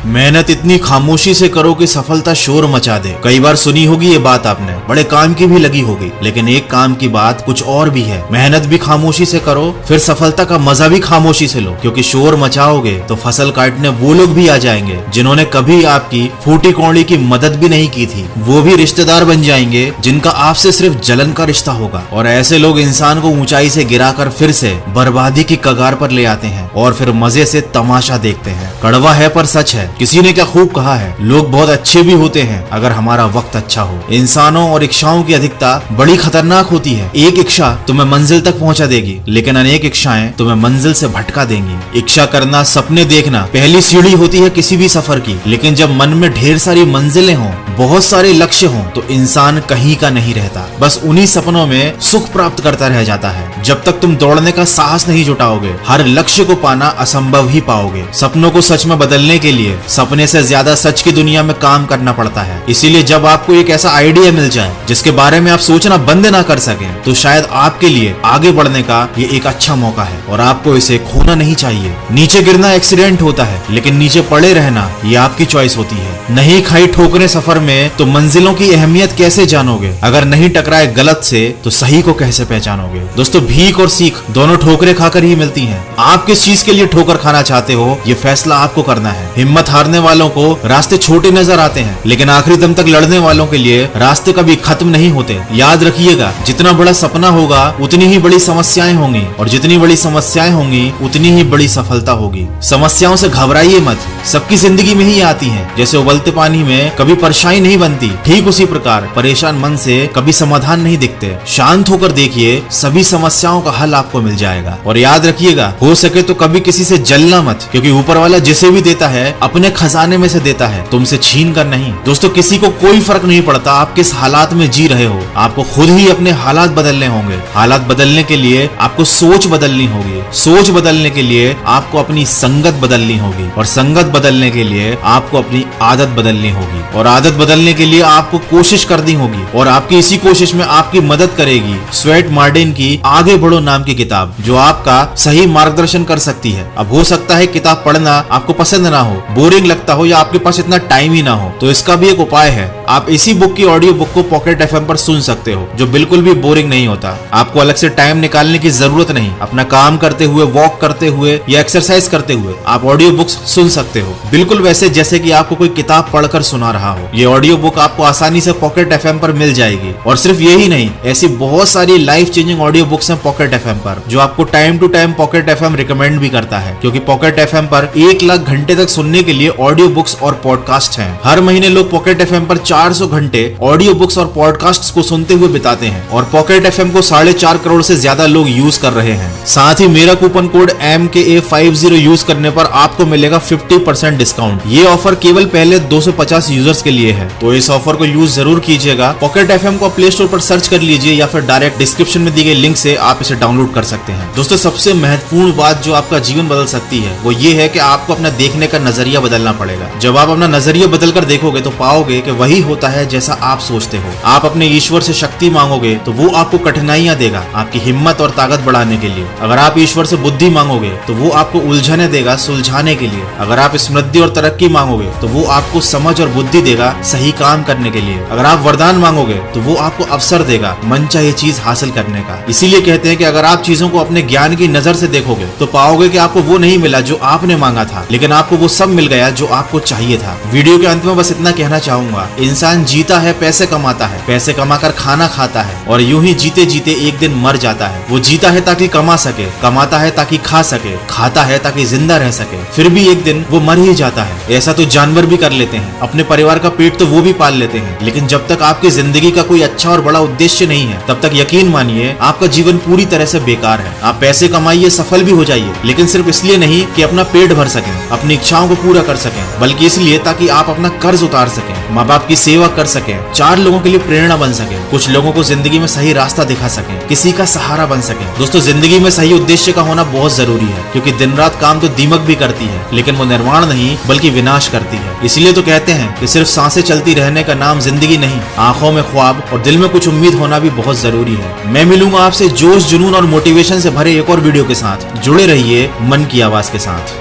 मेहनत इतनी खामोशी से करो कि सफलता शोर मचा दे। कई बार सुनी होगी ये बात आपने, बड़े काम की भी लगी होगी, लेकिन एक काम की बात कुछ और भी है। मेहनत भी खामोशी से करो, फिर सफलता का मजा भी खामोशी से लो, क्योंकि शोर मचाओगे तो फसल काटने वो लोग भी आ जाएंगे जिन्होंने कभी आपकी फूटी कौड़ी की मदद भी नहीं की थी। वो भी रिश्तेदार बन जाएंगे जिनका आपसे सिर्फ जलन का रिश्ता होगा। और ऐसे लोग इंसान को ऊंचाई से गिराकर फिर से बर्बादी की कगार पर ले आते हैं और फिर मजे से तमाशा देखते हैं। कड़वा है पर सच है। किसी ने क्या खूब कहा है, लोग बहुत अच्छे भी होते हैं अगर हमारा वक्त अच्छा हो। इंसानों और इच्छाओं की अधिकता बड़ी खतरनाक होती है। एक इच्छा तुम्हें मंजिल तक पहुंचा देगी, लेकिन अनेक इच्छाएं तुम्हें मंजिल से भटका देंगी। इच्छा करना, सपने देखना पहली सीढ़ी होती है किसी भी सफर की, लेकिन जब मन में ढेर सारी मंजिलें हों, बहुत सारे लक्ष्य हों, तो इंसान कहीं का नहीं रहता, बस उन्हीं सपनों में सुख प्राप्त करता रह जाता है। जब तक तुम दौड़ने का साहस नहीं जुटाओगे, हर लक्ष्य को पाना असंभव ही पाओगे। सपनों को सच में बदलने के लिए सपने से ज्यादा सच की दुनिया में काम करना पड़ता है। इसीलिए जब आपको एक ऐसा आइडिया मिल जाए जिसके बारे में आप सोचना बंद ना कर सकें, तो शायद आपके लिए आगे बढ़ने का ये एक अच्छा मौका है और आपको इसे खोना नहीं चाहिए। नीचे गिरना एक्सीडेंट होता है, लेकिन नीचे पड़े रहना ये आपकी चॉइस होती है। नहीं खाई ठोकरें सफर में तो मंजिलों की अहमियत कैसे जानोगे? अगर नहीं टकराए गलत से तो सही को कैसे पहचानोगे? दोस्तों, भीख और सीख दोनों ठोकरें खाकर ही मिलती हैं। आप किस चीज के लिए ठोकर खाना चाहते हो, ये फैसला आपको करना है। हिम्मत हारने वालों को रास्ते छोटे नजर आते हैं, लेकिन आखिरी दम तक लड़ने वालों के लिए रास्ते कभी खत्म नहीं होते। याद रखिएगा, जितना बड़ा सपना होगा उतनी ही बड़ी समस्याएं होंगी, और जितनी बड़ी समस्याएं होंगी उतनी ही बड़ी सफलता होगी। समस्याओं से घबराइए मत, सबकी जिंदगी में ही आती हैं। जैसे उबलते पानी में कभी परछाई नहीं बनती, ठीक उसी प्रकार परेशान मन से कभी समाधान नहीं दिखते। शांत होकर देखिए, सभी समस्याओं का हल आपको मिल जाएगा। और याद रखिएगा, हो सके तो कभी किसी से जलना मत, क्योंकि ऊपर वाला जिसे भी देता है अपने खजाने में से देता है, तुमसे छीन कर नहीं। दोस्तों, किसी को कोई फर्क नहीं पड़ता आप किस हालात में जी रहे हो, आपको खुद ही अपने हालात बदलने होंगे। हालात बदलने के लिए आपको सोच बदलनी होगी, सोच बदलने के लिए आपको अपनी संगत बदलनी होगी, और संगत बदलने के लिए आपको अपनी आदत बदलनी होगी, और आदत बदलने के लिए आपको कोशिश करनी होगी। और आपकी इसी कोशिश में आपकी मदद करेगी स्वेट मार्टिन की आगे बढ़ो नाम की किताब, जो आपका सही मार्गदर्शन कर सकती है। अब हो सकता है किताब पढ़ना आपको पसंद ना हो, बोरिंग लगता हो, या आपके पास इतना टाइम ही ना हो, तो इसका भी एक उपाय है। आप इसी बुक की ऑडियो बुक को पॉकेट एफएम पर सुन सकते हो, जो बिल्कुल भी बोरिंग नहीं होता। आपको अलग से टाइम निकालने की जरूरत नहीं। अपना काम करते हुए, वॉक करते हुए या एक्सरसाइज करते हुए आप ऑडियो बुक्स सुन सकते हो, बिल्कुल वैसे जैसे कि आपको कोई किताब पढ़कर सुना रहा हो। ये ऑडियो बुक आपको आसानी से पॉकेट एफएम पर मिल जाएगी। और सिर्फ यही नहीं, ऐसी बहुत सारी लाइफ चेंजिंग ऑडियो बुक्स हैं पॉकेट एफएम पर, जो आपको time to time pocket FM recommend भी करता है, क्योंकि पॉकेट एफएम पर 1 लाख घंटे तक सुनने के लिए ऑडियो बुक्स और पॉडकास्ट हैं। हर महीने लोग पॉकेट एफएम पर 400 घंटे ऑडियो बुक्स और पॉडकास्ट को सुनते हुए बिताते हैं, और पॉकेट एफएम को 4.5 करोड़ से ज्यादा लोग यूज कर रहे हैं। साथ ही मेरा कूपन कोड MKA50 यूज करने पर आपको मिलेगा 50% डिस्काउंट। ये ऑफर केवल पहले 250 यूजर्स के लिए है, तो इस ऑफर को यूज जरूर कीजिएगा। पॉकेट एफएम को प्ले स्टोर पर सर्च कर लीजिए, या फिर डायरेक्ट डिस्क्रिप्शन में दी गई लिंक से आप इसे डाउनलोड कर सकते हैं। दोस्तों, सबसे महत्वपूर्ण बात जो आपका जीवन बदल सकती है वो ये है कि आपको अपना देखने का नजरिया बदलना पड़ेगा। जब आप अपना नजरिया बदल कर देखोगे तो पाओगे कि वही होता है जैसा आप सोचते हो। आप अपने ईश्वर से शक्ति मांगोगे तो वो आपको कठिनाइयां देगा, आपकी हिम्मत और ताकत बढ़ाने के लिए। अगर आप ईश्वर से बुद्धि मांगोगे तो वो आपको उलझने देगा सुलझाने के लिए। अगर आप समृद्धि और तरक्की मांगोगे तो वो आपको समझ और बुद्धि देगा सही काम करने के लिए। अगर आप वरदान मांगोगे तो वो आपको अवसर देगा मनचाही चीज हासिल करने का। इसीलिए कहते हैं कि अगर आप चीजों को अपने ज्ञान की नजर से देखोगे तो पाओगे कि आपको वो नहीं मिला जो आपने मांगा था, लेकिन आपको वो सब मिल गया जो आपको चाहिए था। वीडियो के अंत में बस इतना कहना चाहूंगा, इंसान जीता है, पैसे कमाता है, पैसे कमाकर खाना खाता है, और यूं ही जीते जीते एक दिन मर जाता है। वो जीता है ताकि कमा सके, कमाता है ताकि खा सके, खाता है ताकि जिंदा रह सके, फिर भी एक दिन वो मर ही जाता है। ऐसा तो जानवर भी कर लेते हैं, अपने परिवार का पेट तो वो भी पाल लेते हैं, लेकिन जब तक आपकी जिंदगी का कोई अच्छा और बड़ा उद्देश्य नहीं है, तब तक यकीन मानिए आपका जीवन पूरी तरह से बेकार है। आप पैसे कमाइए, सफल भी हो जाइए, लेकिन सिर्फ इसलिए नहीं कि अपना पेट भर सकें, अपनी इच्छाओं को पूरा कर सकें, बल्कि इसलिए ताकि आप अपना कर्ज उतार सकें, माँ बाप की सेवा कर सकें, 4 लोगों के लिए प्रेरणा बन सकें, कुछ लोगों को जिंदगी में सही रास्ता दिखा सकें, किसी का सहारा बन सकें। दोस्तों, जिंदगी में सही उद्देश्य का होना बहुत जरूरी है, क्योंकि दिन रात काम तो दीमक भी करती है, लेकिन वो निर्माण नहीं बल्कि विनाश करती है। इसलिए तो कहते हैं कि सिर्फ सांसें चलती रहने का नाम जिंदगी नहीं, आंखों में ख्वाब और दिल में कुछ उम्मीद होना भी बहुत जरूरी है। मैं मिलूंगा आपसे जोश, जुनून और मोटिवेशन से भरे एक और वीडियो के साथ। जुड़े रहिए मन की आवाज के साथ।